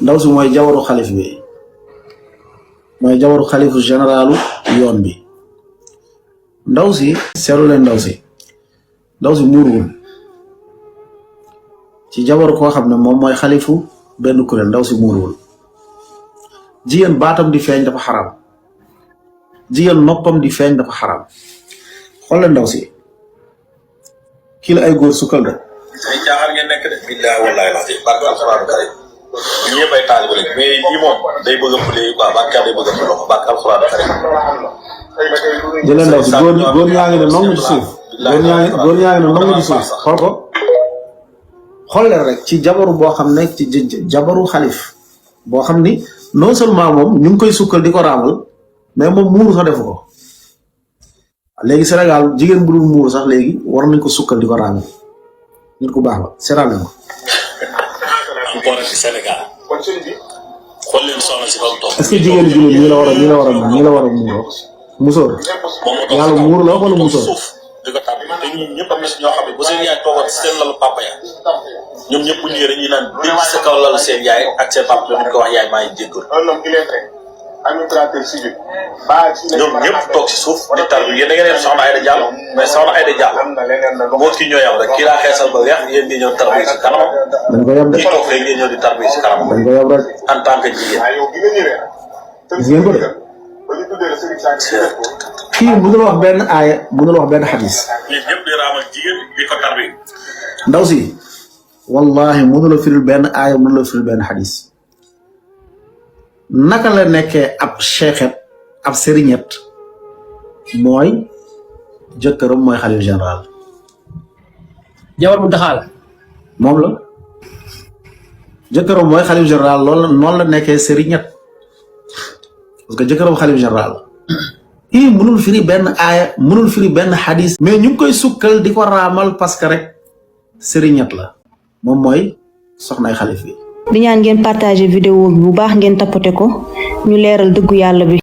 ndaw si mooy jawaru xalif bi mooy jawaru xalifu généralu yoon bi ndaw si seetlu leen ndaw si muuruwul ci jabaru koo xam ne moom mooy xalifu benn kuréel ndaw si muuruwul jigéen baatam di feeñ dafa xaram jigéen noppam di feeñ dafa xaram xoolal ndaw si kii la ay góor sukkal de ay jaaxal ngeen nekk de billahi wallahi la barke alxuraan karim ñi bay taal bu mais yi moom day bëgg a fule quoi barke day bëgg a fule ko barke alxuraan karim jëlee ndaw si góor ñaa ngi ne nongu ci suuf góor ñaa ngi ne nongu ci suuf xool ko xool leen rek ci jabaru boo xam ne ci jabaru xalif boo xam ni non seulement moom ñu ngi koy sukkal di ko raamal mais moom muuru sax defu ko léegi Sénégal jigéen bu dul muuru sax léegi war nañ ko sukkal di ko raamal nit ku baax la seetaan nañ ko. encore ci Sénégal xool leen soxna si bam toog est-ce que jigéen jullit ñii la war a muuroo musóor yàlla muur la wala musóor di ko tàmm te ñun ñëpp am na si ñoo xam ne bu seen yaay toogoon si seen lalu papa ya ñoom ñëpp bu ñëwee dañuy naan dégg sa kaw lalu seen yaay ak seen papa duñ ko wax yaay maa ngi jéggal ñoom ñëpp toog si suuf di tar bi yéen da ngeen yem soxna Aïda Diallo mais soxna Aïda Diallo moo kii ñoo yam rek kii laa xeesal ba weex yéen ngeen ñëw tar bi si kanam dañ ko yab de kii toog fee ngeen ñëw di tar bi si kanam dañ ko yab rek en tant que jigéen gis ngeen ko de kii mënul wax benn aaya mënul wax benn xadis ñun ñëpp di raamal jigéen di ko tar bi ndaw si wallahi mënula firil benn aaya mënula firil benn xadis naka la nekkee ab cheikhet ab sëriñet mooy jëkkëram mooy xalif général jabar mu daxaal moom la jëkkëram mooy xalif général loolu noonu la nekkee sëriñet parce que jëkkëram xalif général kii mënul firi benn aaya mënul firi benn xadis mais ñu ngi koy sukkal di ko raamal parce que rek sëriñet la moom mooy soxnaay xalif bi di ñaan ngeen partager vidéo bi bu baax ngeen tapoter ko ñu leeral dëggu yàlla bi